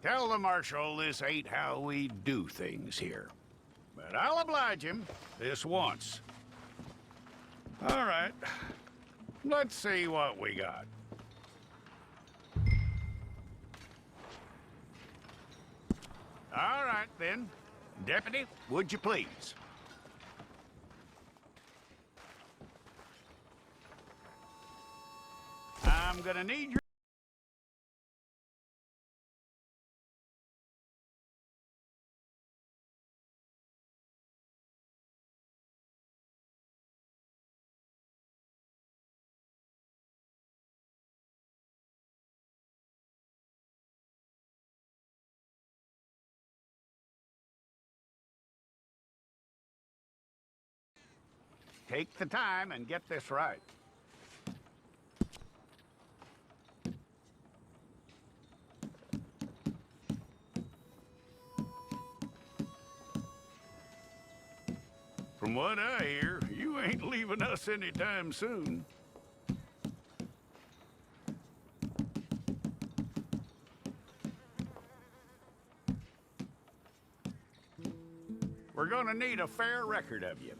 Tell the Marshal this ain't how we do things here. But I'll oblige him this once. All right. Let's see what we got. All right, then. Deputy, would you please? I'm gonna need your... Take the time and get this right. From what I hear, you ain't leaving us anytime soon. We're gonna need a fair record of you.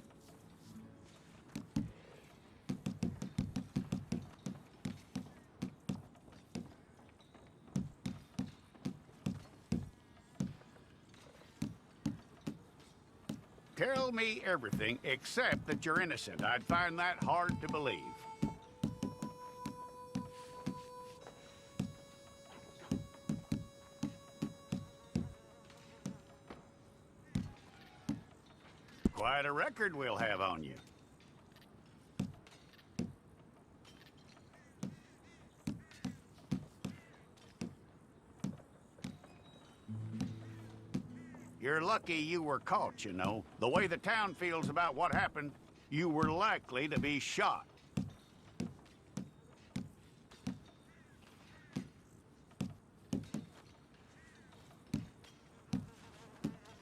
Tell me everything except that you're innocent. I'd find that hard to believe. Quite a record we'll have on you. You're lucky you were caught, you know. The way the town feels about what happened, you were likely to be shot.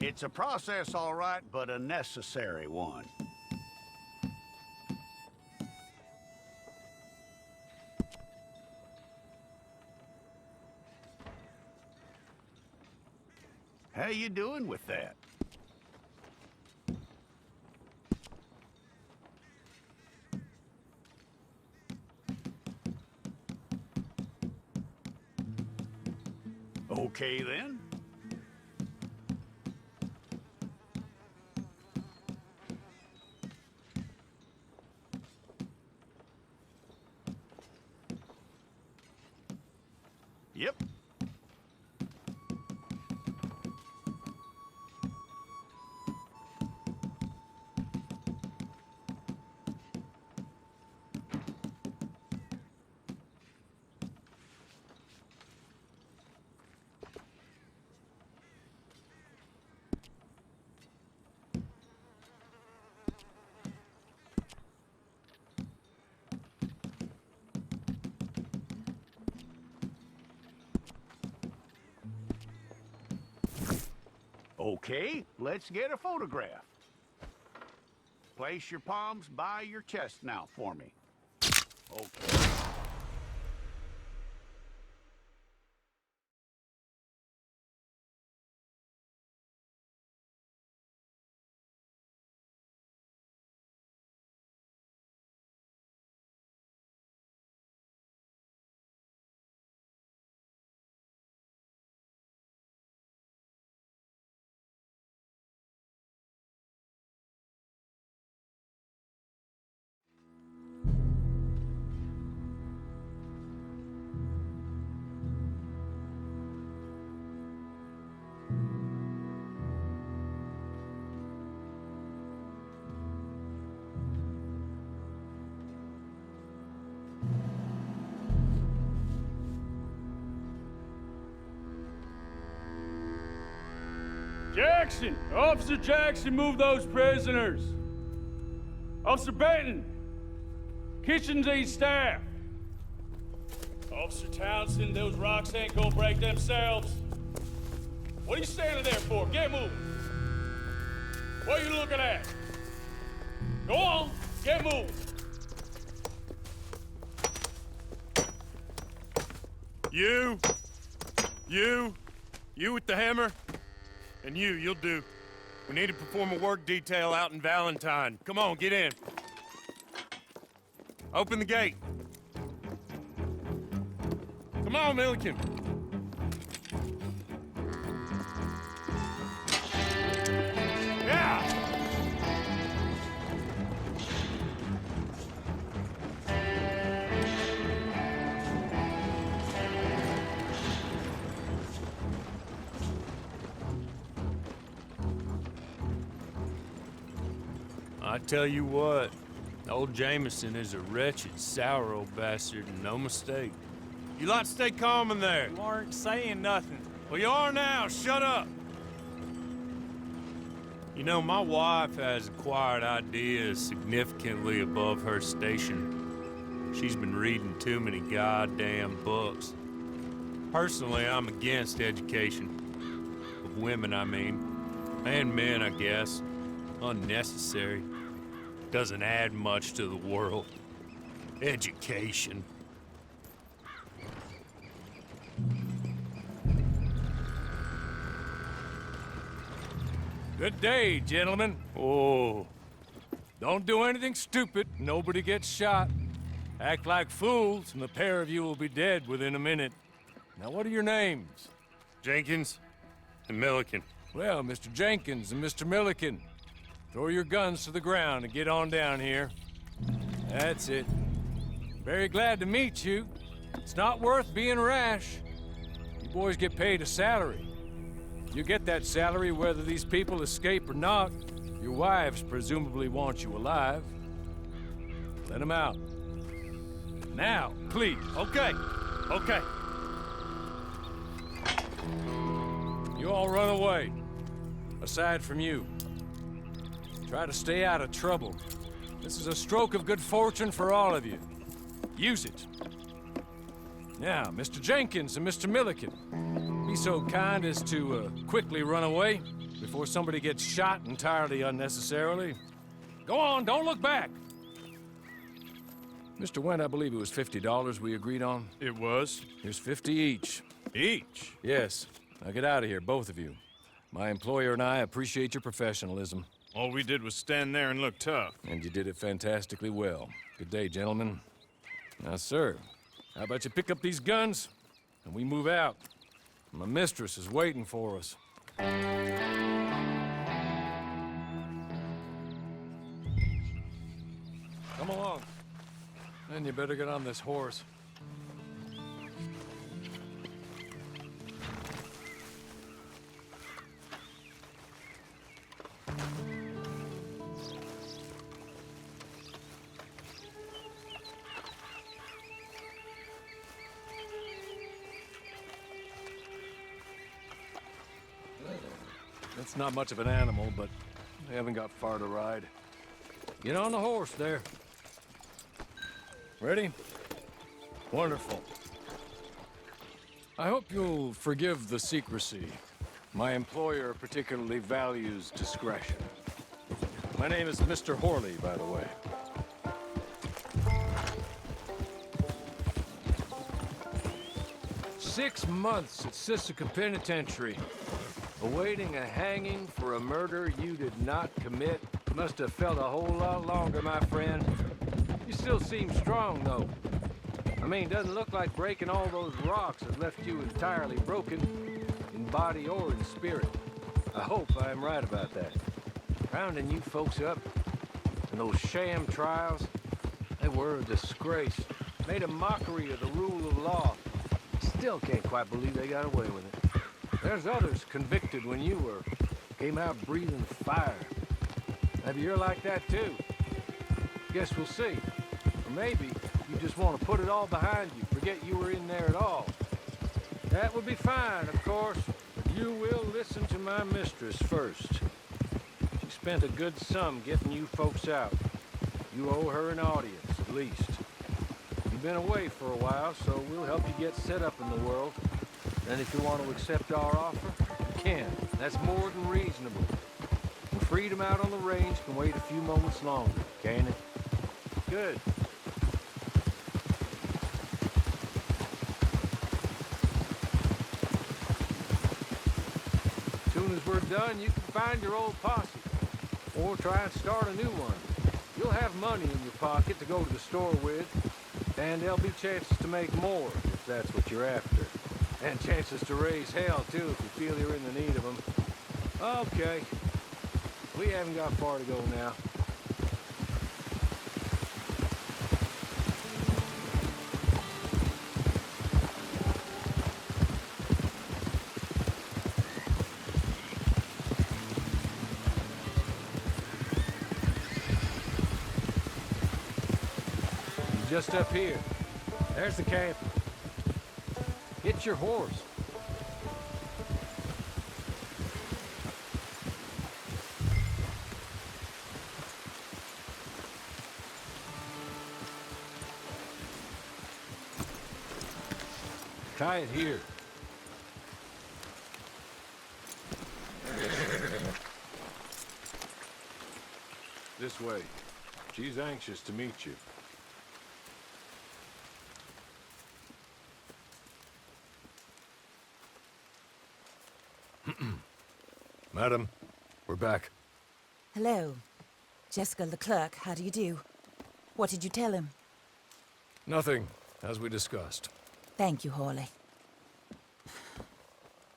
It's a process, all right, but a necessary one. How you doing with that? Okay, then. Yep. Okay, let's get a photograph. Place your palms by your chest now for me. Okay. Jackson! Officer Jackson, move those prisoners! Officer Benton! Kitchens aid staff! Officer Townsend, those rocks ain't gonna break themselves. What are you standing there for? Get moving! What are you looking at? Go on, get moving! You, You with the hammer? And you'll do. We need to perform a work detail out in Valentine. Come on, get in. Open the gate. Come on, Milliken. Yeah! I tell you what, old Jameson is a wretched, sour old bastard, and no mistake. You lot stay calm in there. You aren't saying nothing. Well, you are now. Shut up. You know, my wife has acquired ideas significantly above her station. She's been reading too many goddamn books. Personally, I'm against education. Of women, I mean. And men, I guess. Unnecessary. Doesn't add much to the world. Education. Good day, gentlemen. Oh, Don't do anything stupid. Nobody gets shot. Act like fools, and the pair of you will be dead within a minute. Now, what are your names? Jenkins and Milliken. Well, Mr. Jenkins and Mr. Milliken, throw your guns to the ground and get on down here. That's it. Very glad to meet you. It's not worth being rash. You boys get paid a salary. You get that salary whether these people escape or not. Your wives presumably want you alive. Let them out. Now, please. Okay, okay. You all run away. Aside from you. Try to stay out of trouble. This is a stroke of good fortune for all of you. Use it. Now, Mr. Jenkins and Mr. Milliken, be so kind as to quickly run away before somebody gets shot entirely unnecessarily. Go on, don't look back. Mr. Wendt, I believe it was $50 we agreed on. It was. Here's 50 each. Each? Yes. Now get out of here, both of you. My employer and I appreciate your professionalism. All we did was stand there and look tough. And you did it fantastically well. Good day, gentlemen. Now, sir, how about you pick up these guns and we move out? My mistress is waiting for us. Come along. Then you better get on this horse. That's not much of an animal, but they haven't got far to ride. Get on the horse there. Ready? Wonderful. I hope you'll forgive the secrecy. My employer particularly values discretion. My name is Mr. Horley, by the way. "6 months at Sisika Penitentiary, awaiting a hanging for a murder you did not commit. Must have felt a whole lot longer, my friend. You still seem strong, though. I mean, doesn't look like breaking all those rocks has left you entirely broken, in body or in spirit. I hope I am right about that. Rounding you folks up, and those sham trials, they were a disgrace. Made a mockery of the rule of law. Still can't quite believe they got away with it. There's others convicted when you were. Came out breathing fire. Maybe you're like that too. Guess we'll see. Or maybe you just want to put it all behind you, forget you were in there at all. That would be fine, of course, but you will listen to my mistress first. She spent a good sum getting you folks out. You owe her an audience, at least. You've been away for a while, so we'll help you get set up in the world. And if you want to accept our offer, you can. That's more than reasonable. And freedom out on the range can wait a few moments longer, can it? Good. soon as we're done, you can find your old posse. Or try and start a new one. You'll have money in your pocket to go to the store with, and there'll be chances to make more, if that's what you're after. And chances to raise hell, too, if you feel you're in the need of them. Okay. We haven't got far to go now. Just up here. There's the camp. Get your horse. Tie it here. This way. She's anxious to meet you. Madam, we're back. Hello. Jessica Leclerc, how do you do? What did you tell him? Nothing, as we discussed. Thank you, Hawley.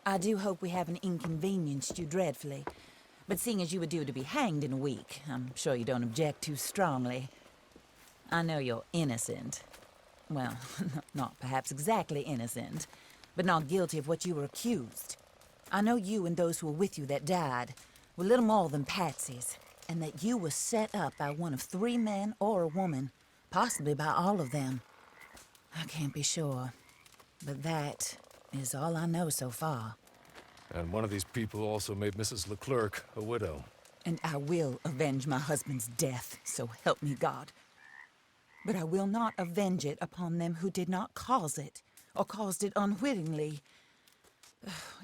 I do hope we haven't inconvenienced you dreadfully. But seeing as you were due to be hanged in a week, I'm sure you don't object too strongly. I know you're innocent. Well, not perhaps exactly innocent, but not guilty of what you were accused. I know you and those who were with you that died were little more than patsies, and that you were set up by one of 3 men or a woman, possibly by all of them. I can't be sure, but that is all I know so far. And one of these people also made Mrs. Leclerc a widow. And I will avenge my husband's death, so help me God. But I will not avenge it upon them who did not cause it, or caused it unwittingly.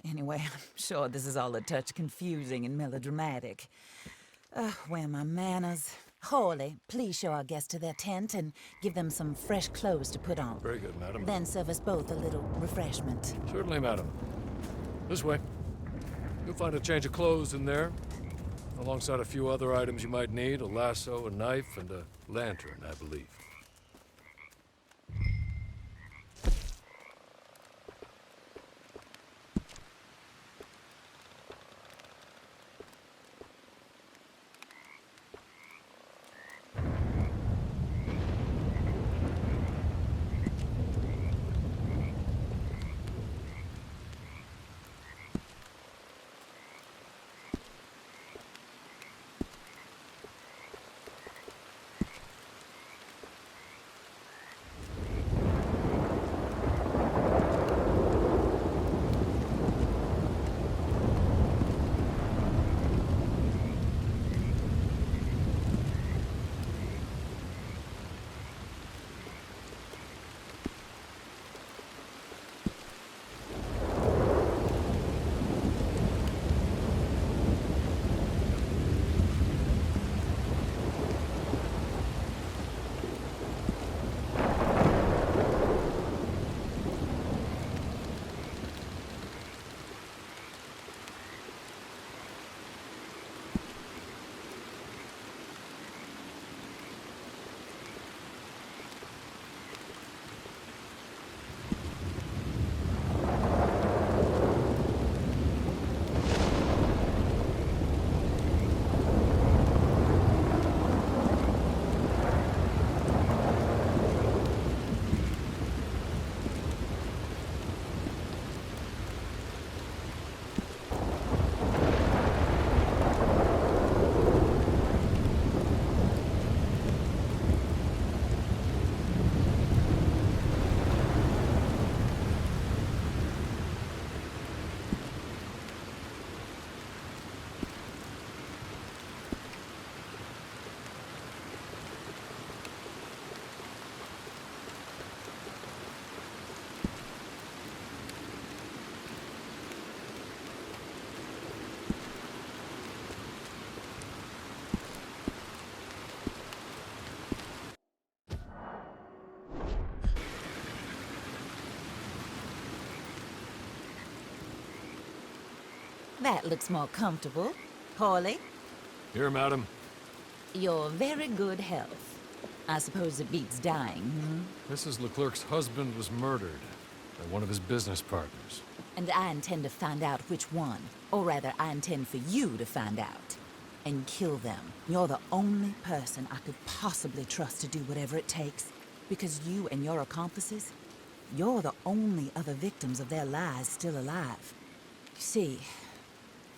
Anyway, I'm sure this is all a touch confusing and melodramatic. Where are my manners? Hawley, please show our guests to their tent and give them some fresh clothes to put on. Very good, madam. Then serve us both a little refreshment. Certainly, madam. This way. You'll find a change of clothes in there, alongside a few other items you might need, a lasso, a knife, and a lantern, I believe. That looks more comfortable. Hawley, Here, madam. your very good health. I suppose it beats dying, hmm? Mrs. Leclerc's husband was murdered by one of his business partners. And I intend to find out which one. Or rather, I intend for you to find out. And kill them. You're the only person I could possibly trust to do whatever it takes. Because you and your accomplices, you're the only other victims of their lies still alive. You see,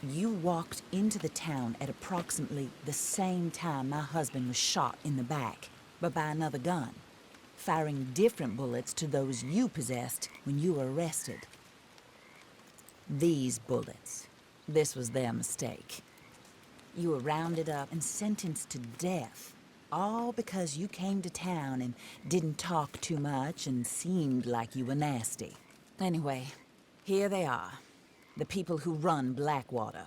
you walked into the town at approximately the same time my husband was shot in the back, but by another gun, firing different bullets to those you possessed when you were arrested. These bullets, this was their mistake. You were rounded up and sentenced to death, all because you came to town and didn't talk too much and seemed like you were nasty. Anyway, here they are, the people who run Blackwater.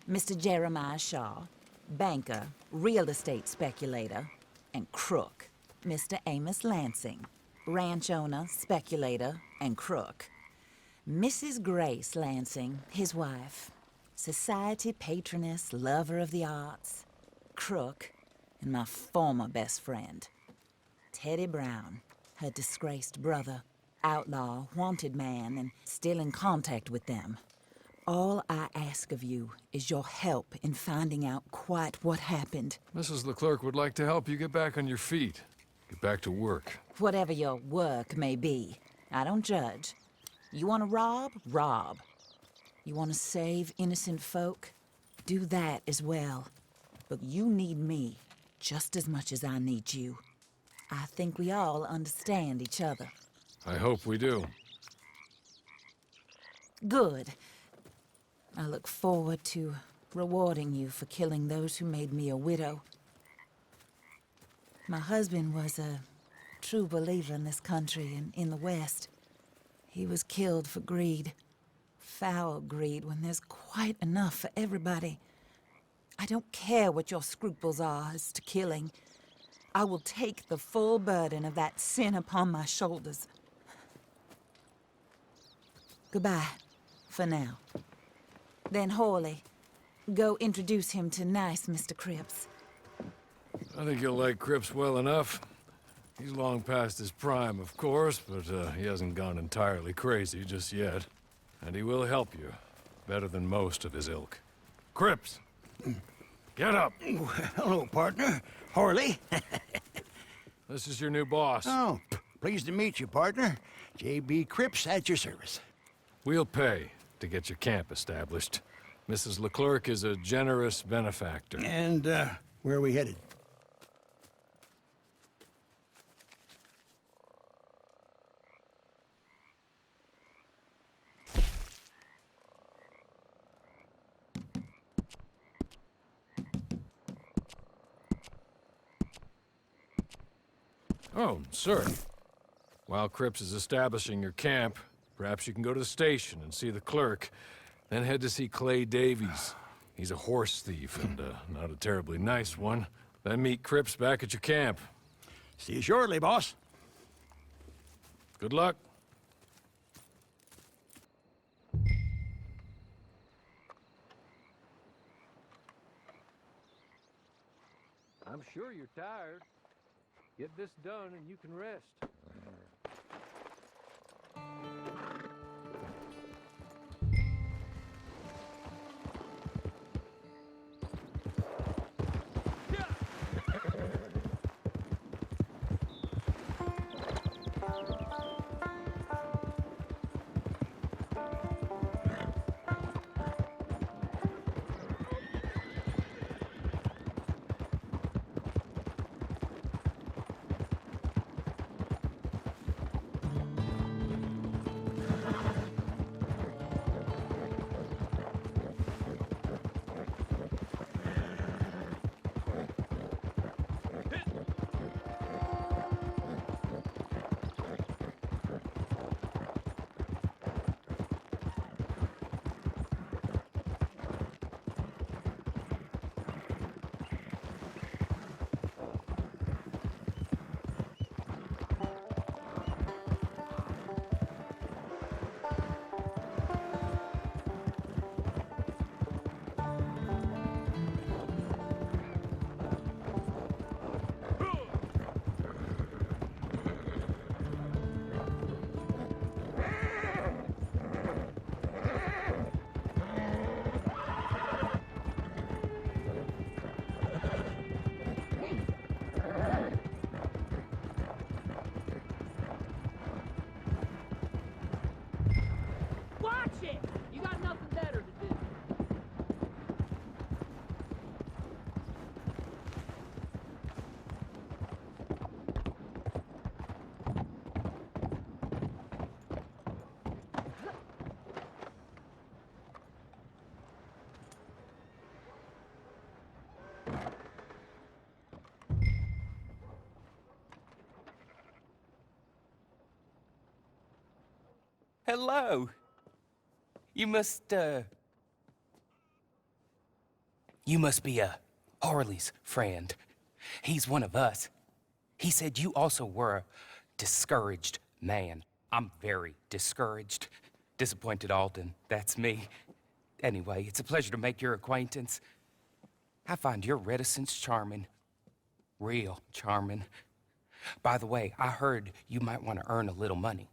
Mr. Jeremiah Shaw, banker, real estate speculator, and crook. Mr. Amos Lansing, ranch owner, speculator, and crook. Mrs. Grace Lansing, his wife, society patroness, lover of the arts, crook, and my former best friend, Teddy Brown, her disgraced brother, outlaw, wanted man, and still in contact with them. All I ask of you is your help in finding out quite what happened. Mrs. Leclerc would like to help you get back on your feet. Get back to work. Whatever your work may be, I don't judge. You want to rob? Rob. You want to save innocent folk? Do that as well. But you need me just as much as I need you. I think we all understand each other. I hope we do. Good. I look forward to rewarding you for killing those who made me a widow. My husband was a true believer in this country and in the West. He was killed for greed. Foul greed when there's quite enough for everybody. I don't care what your scruples are as to killing. I will take the full burden of that sin upon my shoulders. Goodbye, for now. Then Hawley, go introduce him to nice Mr. Cripps. I think you'll like Cripps well enough. He's long past his prime, of course, but he hasn't gone entirely crazy just yet. And he will help you, better than most of his ilk. Cripps! Get up! Hello, partner. Hawley. This is your new boss. Oh, pleased to meet you, partner. J.B. Cripps at your service. We'll pay to get your camp established. Mrs. Leclerc is a generous benefactor. And, where are we headed? Oh, sir. While Cripps is establishing your camp, perhaps you can go to the station and see the clerk, then head to see Clay Davies. He's a horse thief and not a terribly nice one. Then meet Cripps back at your camp. See you shortly, boss. Good luck. I'm sure you're tired. Get this done and you can rest. Hello. You must be Harley's friend. He's one of us. He said you also were a discouraged man. I'm very discouraged. Disappointed Alden, that's me. Anyway, it's a pleasure to make your acquaintance. I find your reticence charming. Real charming. By the way, I heard you might want to earn a little money.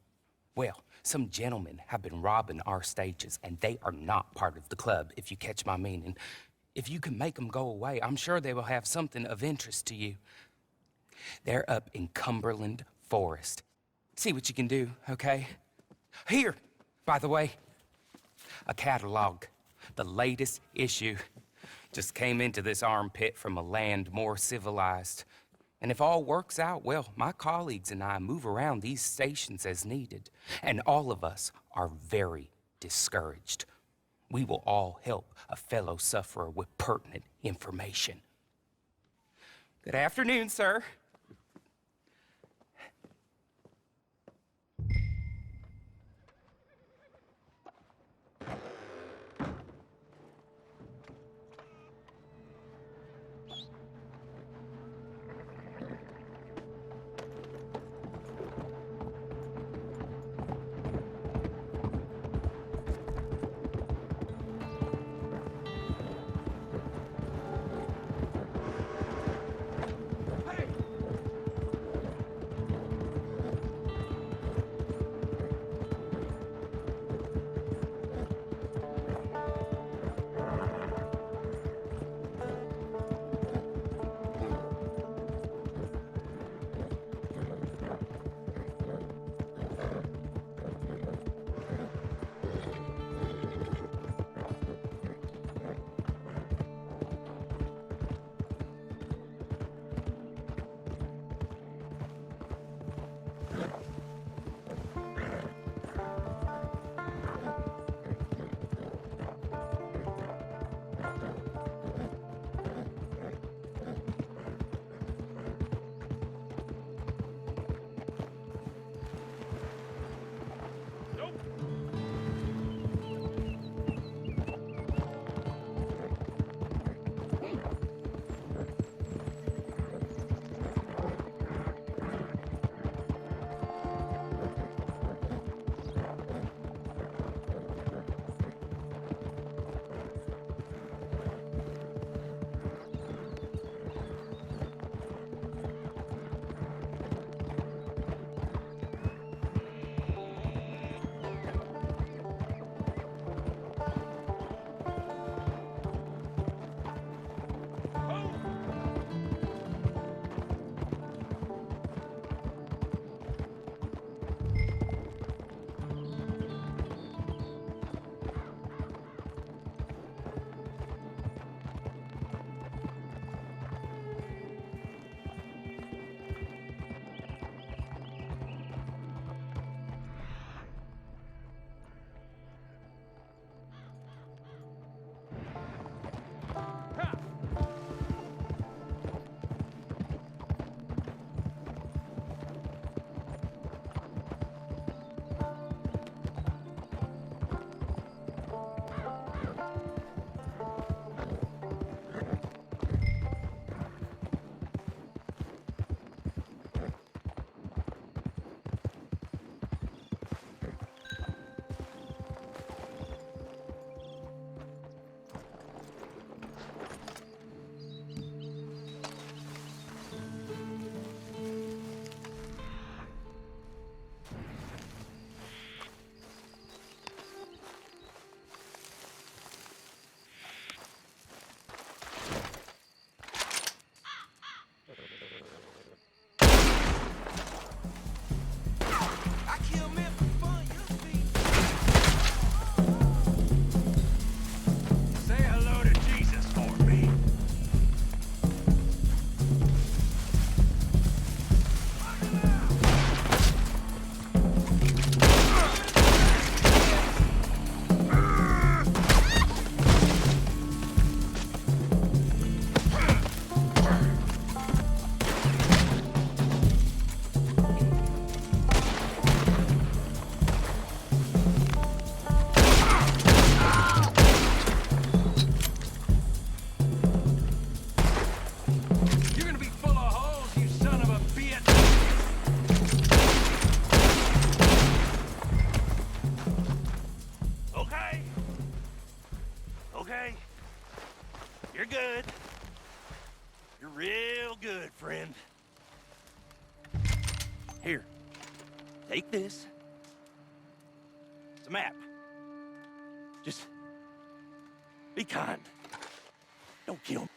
Well, some gentlemen have been robbing our stages, and they are not part of the club, if you catch my meaning. If you can make them go away, I'm sure they will have something of interest to you. They're up in Cumberland Forest. See what you can do, okay? Here, by the way, a catalog. The latest issue. Just came into this armpit from a land more civilized. And if all works out, well, my colleagues and I move around these stations as needed. And all of us are very discouraged. We will all help a fellow sufferer with pertinent information. Good afternoon, sir. friend. Here, take this. It's a map. Just be kind. Don't kill me.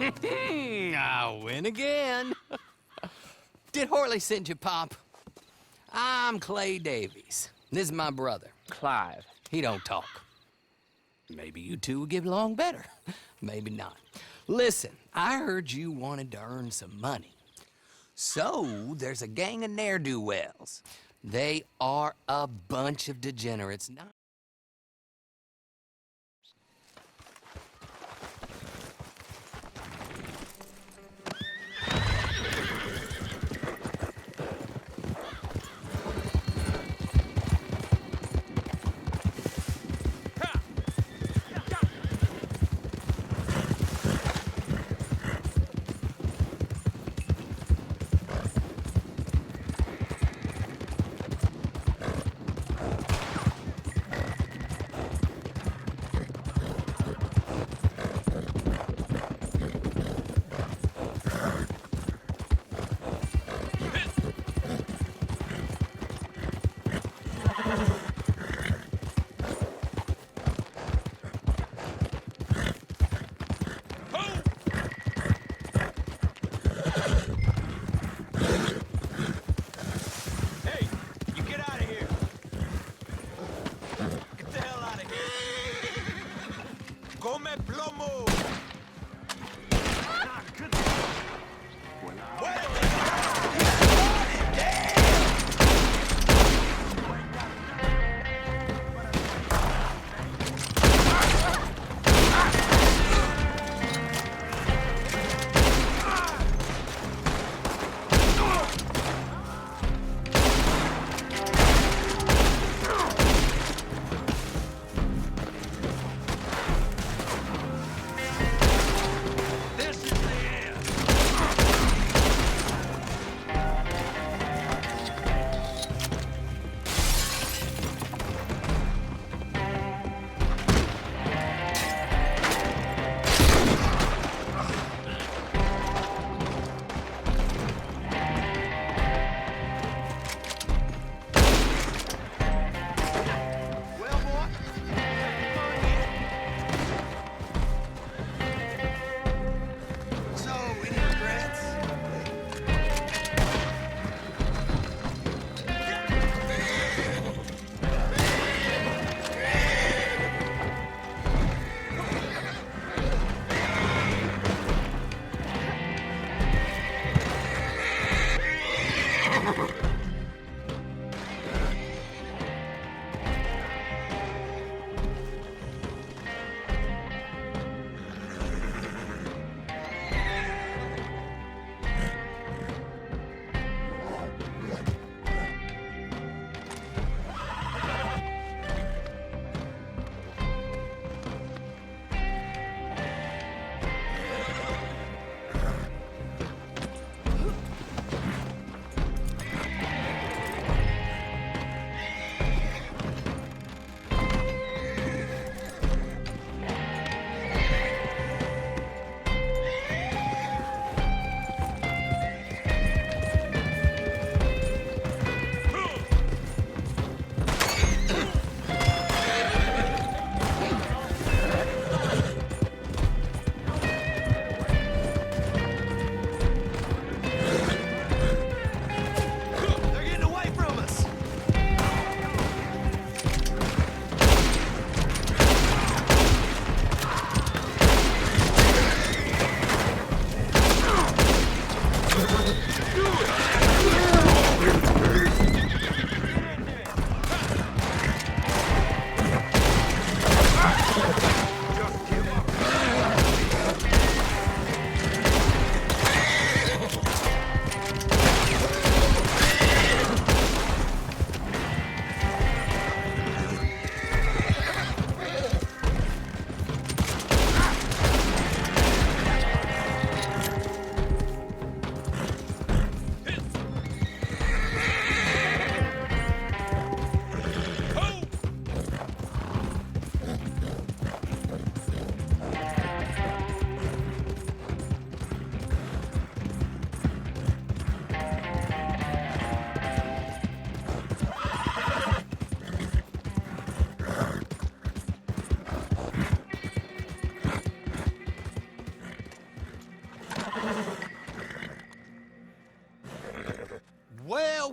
I win again. Did Horley send you, Pop? I'm Clay Davies. This is my brother, Clive. He don't talk. Maybe you two will get along better. Maybe not. Listen, I heard you wanted to earn some money. So, there's a gang of ne'er-do-wells. They are a bunch of degenerates.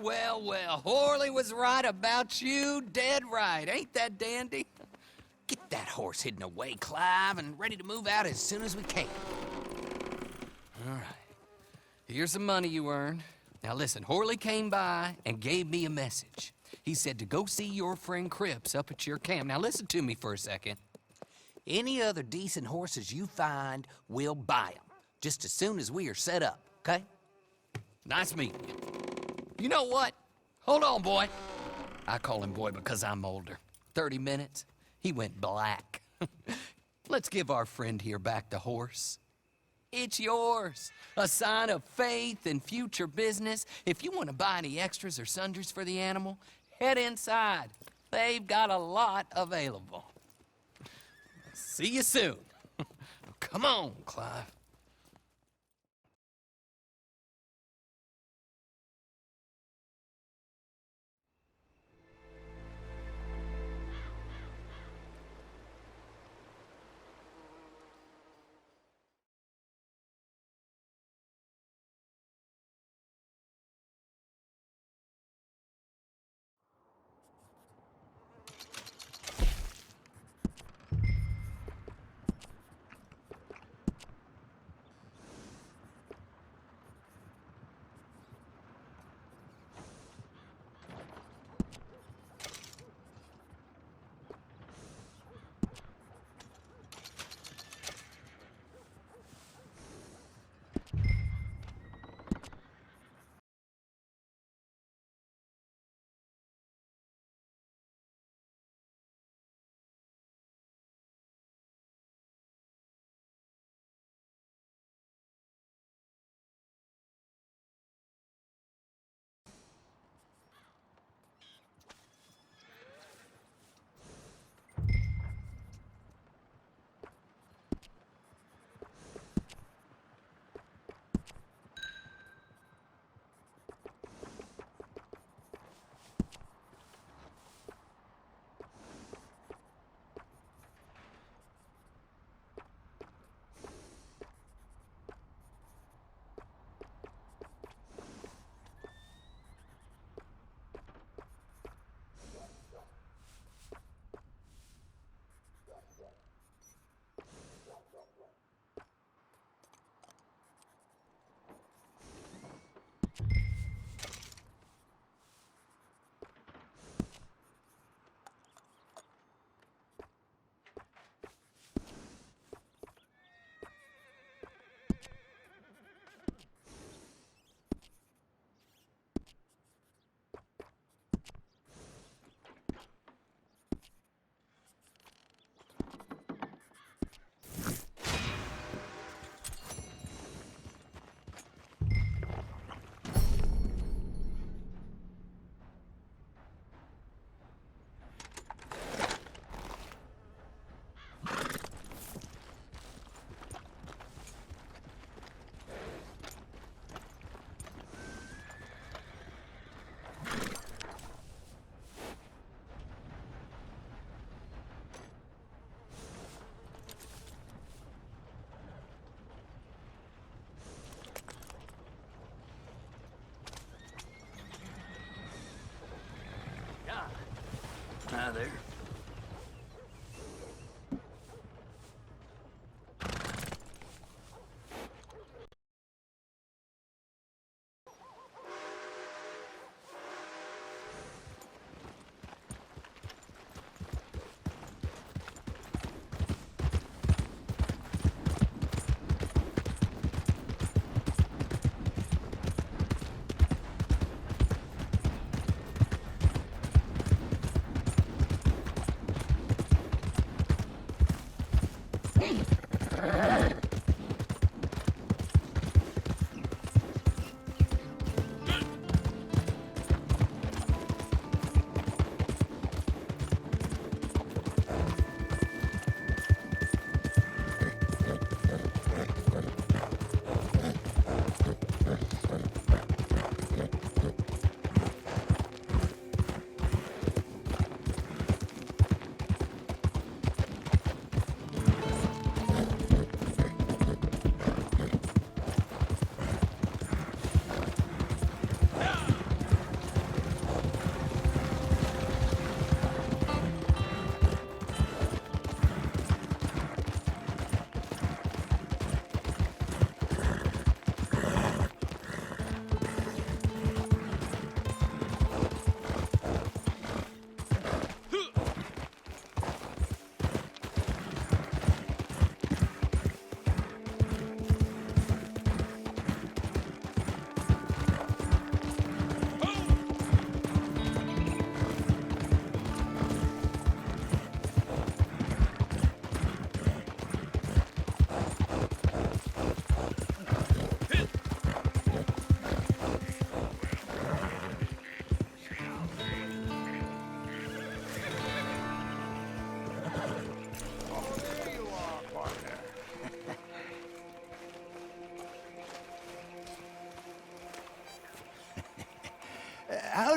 well, well. Horley was right about you, dead right. Ain't that dandy? Get that horse hidden away, Clive, and ready to move out as soon as we can. All right. Here's the money you earned. Now listen, Horley came by and gave me a message. He said to go see your friend Cripps up at your camp. Now listen to me for a second. Any other decent horses you find, we'll buy them. Just as soon as we are set up, okay? Nice meeting you. You know what? Hold on, boy. I call him boy because I'm older. 30 minutes, he went black. Let's give our friend here back the horse. It's yours. A sign of faith and future business. If you want to buy any extras or sundries for the animal, head inside. They've got a lot available. See you soon. Come on, Clive.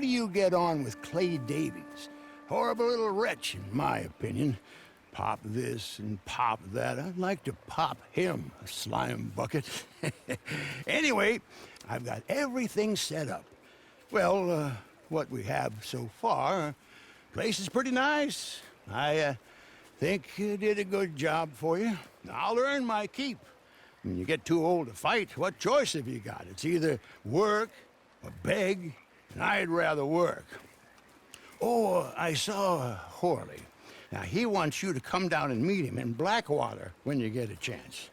do you get on with Clay Davies? Horrible little wretch, in my opinion. Pop this and pop that. I'd like to pop him, a slime bucket. Anyway, I've got everything set up. Well, what we have so far, place is pretty nice. I think you did a good job for you. I'll earn my keep. When you get too old to fight, what choice have you got? It's either work or beg, and I'd rather work. Oh, I saw Horley. Now, he wants you to come down and meet him in Blackwater when you get a chance.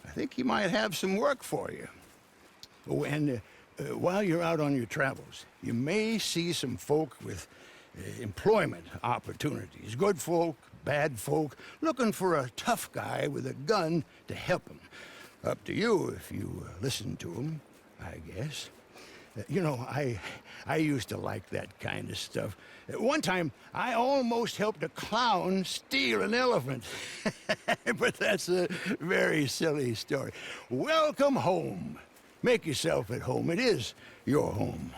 I think he might have some work for you. Oh, and while you're out on your travels, you may see some folk with employment opportunities. Good folk, bad folk, looking for a tough guy with a gun to help them. Up to you if you listen to them, I guess. You know, I used to like that kind of stuff. One time, I almost helped a clown steal an elephant. But that's a very silly story. Welcome home. Make yourself at home. It is your home.